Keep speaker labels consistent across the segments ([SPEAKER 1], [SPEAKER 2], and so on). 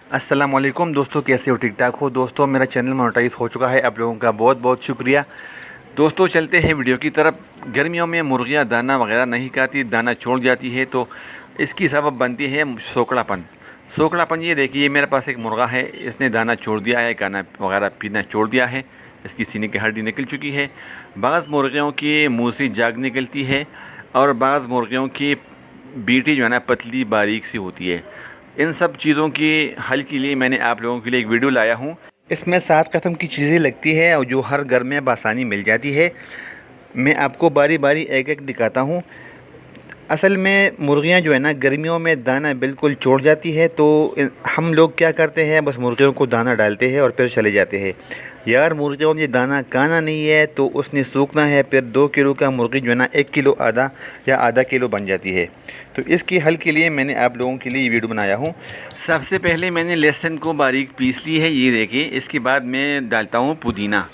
[SPEAKER 1] अस्सलाम वालेकुम दोस्तों, कैसे हो? ठीक ठाक हो दोस्तों? मेरा चैनल मोनेटाइज हो चुका है, आप लोगों का बहुत बहुत शुक्रिया। दोस्तों चलते हैं वीडियो की तरफ। गर्मियों में मुर्गियां दाना वगैरह नहीं खाती, दाना छोड़ जाती है, तो इसकी सबब बनती है सोकड़ापन। सोकड़ापन ये देखिए, मेरे पास एक मुर्गा है, इसने दाना छोड़ दिया है, खाना वगैरह पीना छोड़ दिया है, इसकी सीने की हड्डी निकल चुकी है। बाज़ मुर्गियों की मुँह से जाग निकलती है और बाज़ मुर्गियों की बीटी जो है ना पतली बारीक सी होती है। इन सब चीज़ों की हल के लिए मैंने आप लोगों के लिए एक वीडियो लाया हूँ। इसमें 7 किस्म की चीज़ें लगती है और जो हर घर में बआसानी मिल जाती है। मैं आपको बारी बारी एक एक दिखाता हूँ। असल में मुर्गियाँ जो है ना गर्मियों में दाना बिल्कुल छोड़ जाती है, तो हम लोग क्या करते हैं, बस मुर्गियों को दाना डालते हैं और फिर चले जाते हैं। यार मुर्गियों ने दाना खाना नहीं है तो उसने सूखना है, फिर 2 किलो का मुर्गी जो है ना 1 किलो आधा या आधा किलो बन जाती है। तो इसकी हल के लिए मैंने आप लोगों के लिए ये वीडियो बनाया हूँ। सबसे पहले मैंने लहसुन को बारीक पीस ली है, ये देखिए। इसके बाद मैं डालता हूँ पुदीना।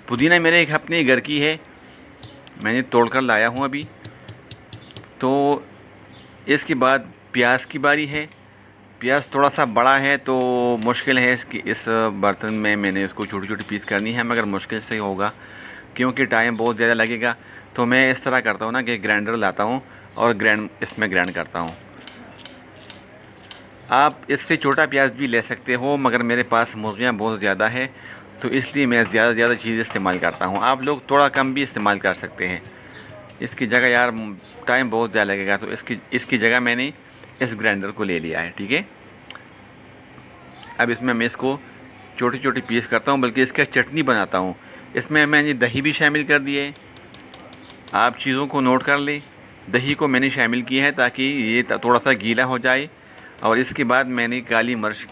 [SPEAKER 1] पुदीना मेरे एक अपने घर की है, मैंने तोड़ कर लाया हूँ अभी। तो इसके बाद प्याज की बारी है। प्याज थोड़ा सा बड़ा है तो मुश्किल है इसकी, इस बर्तन में मैंने इसको छोटी छोटी पीस करनी है, मगर मुश्किल से होगा क्योंकि टाइम बहुत ज़्यादा लगेगा। तो मैं इस तरह करता हूँ ना कि ग्राइंडर लाता हूँ और इसमें ग्राइंड करता हूँ। आप इससे छोटा प्याज भी ले सकते हो, मगर मेरे पास मुर्गियाँ बहुत ज़्यादा है तो इसलिए मैं ज़्यादा से ज़्यादा चीज़ इस्तेमाल करता हूँ। आप लोग थोड़ा कम भी इस्तेमाल कर सकते हैं। इसकी जगह यार टाइम बहुत ज़्यादा लगेगा, तो इसकी जगह मैंने इस ग्राइंडर को ले लिया है, ठीक है। अब इसमें मैं इसको छोटी छोटी पीस करता हूँ, बल्कि इसका चटनी बनाता हूँ। इसमें मैंने दही भी शामिल कर दी है। आप चीज़ों को नोट कर लें। दही को मैंने शामिल किया है ताकि ये थोड़ा सा गीला हो जाए, और इसके बाद मैंने काली मिर्च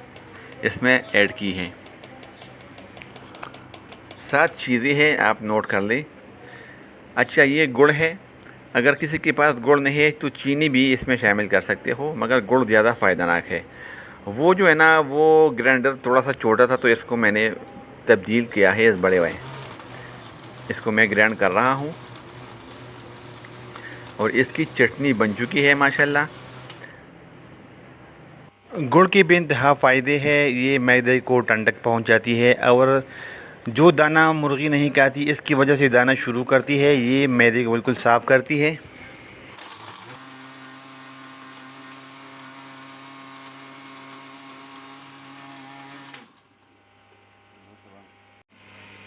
[SPEAKER 1] इसमें ऐड की है। 7 चीज़ें हैं, आप नोट कर लें। अच्छा, ये गुड़ है। अगर किसी के पास गुड़ नहीं है तो चीनी भी इसमें शामिल कर सकते हो, मगर गुड़ ज़्यादा फ़ायदेमंद है। वो जो है ना वो ग्राइंडर थोड़ा सा छोटा था तो इसको मैंने तब्दील किया है इस बड़े में। इसको मैं ग्राइंड कर रहा हूँ और इसकी चटनी बन चुकी है माशाल्लाह। गुड़ के बेइंतहा फ़ायदे हैं। ये मैदे को ठंडक पहुँचाती है, और जो दाना मुर्गी नहीं खाती इसकी वजह से दाना शुरू करती है, ये मैदे को बिल्कुल साफ़ करती है।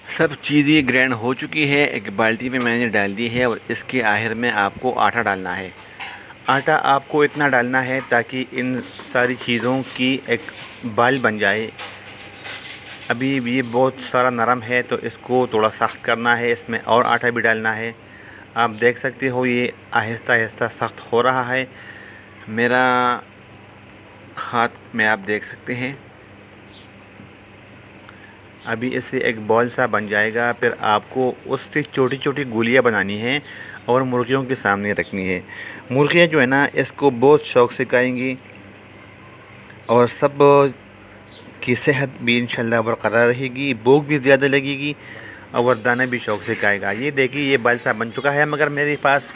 [SPEAKER 1] सब चीज़ें ग्राइंड हो चुकी है, एक बाल्टी में मैंने डाल दी है, और इसके आखिर में आपको आटा डालना है। आटा आपको इतना डालना है ताकि इन सारी चीज़ों की एक बाल बन जाए। अभी ये बहुत सारा नरम है तो इसको थोड़ा सख्त करना है, इसमें और आटा भी डालना है। आप देख सकते हो ये आहिस्ता आहिस्ता सख्त हो रहा है। मेरा हाथ में आप देख सकते हैं। अभी इससे एक बॉल सा बन जाएगा, फिर आपको उससे छोटी छोटी गोलियां बनानी हैं और मुर्गियों के सामने रखनी है। मुर्गियां जो है ना इसको बहुत शौक़ से खाएंगी, और सब की सेहत भी इंशाल्लाह बरकरार रहेगी, भूख भी ज़्यादा लगेगी और दाना भी शौक़ से खाएगा। ये देखिए, ये बाल सा बन चुका है, मगर मेरे पास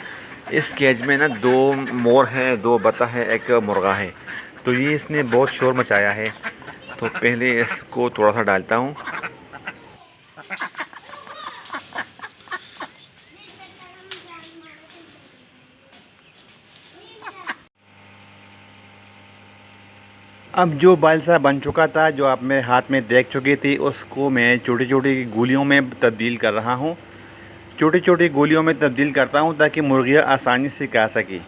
[SPEAKER 1] इस केज में ना 2 मोर हैं, 2 बत्तख है, एक मुर्गा है, तो ये इसने बहुत शोर मचाया है। तो पहले इसको थोड़ा सा डालता हूँ। अब जो बालसा बन चुका था, जो आप मेरे हाथ में देख चुकी थी, उसको मैं छोटी छोटी गोलियों में तब्दील कर रहा हूँ। छोटी छोटी गोलियों में तब्दील करता हूँ ताकि मुर्गियाँ आसानी से खा सकें।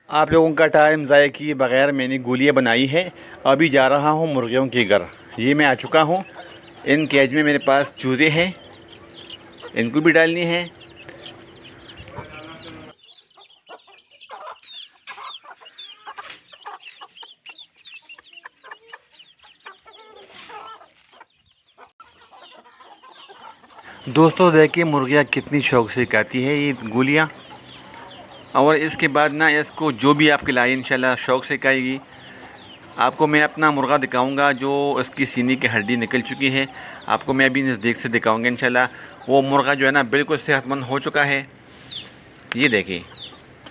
[SPEAKER 1] आप लोगों का टाइम ज़ाया किए बगैर मैंने गोलियाँ बनाई है। अभी जा रहा हूँ मुर्गियों के घर। ये मैं आ चुका हूँ। इन केज में मेरे पास चूज़े हैं, इनको भी डालनी है। दोस्तों देखिए मुर्गियाँ कितनी शौक़ से खाती है ये गोलियाँ। और इसके बाद ना इसको जो भी आप खिलाए इंशाल्लाह शौक़ से खाएगी। आपको मैं अपना मुर्गा दिखाऊंगा जो इसकी सीने की हड्डी निकल चुकी है, आपको मैं अभी नज़दीक से दिखाऊंगा इंशाल्लाह। वो मुर्गा जो है ना बिल्कुल सेहतमंद हो चुका है। ये देखिए,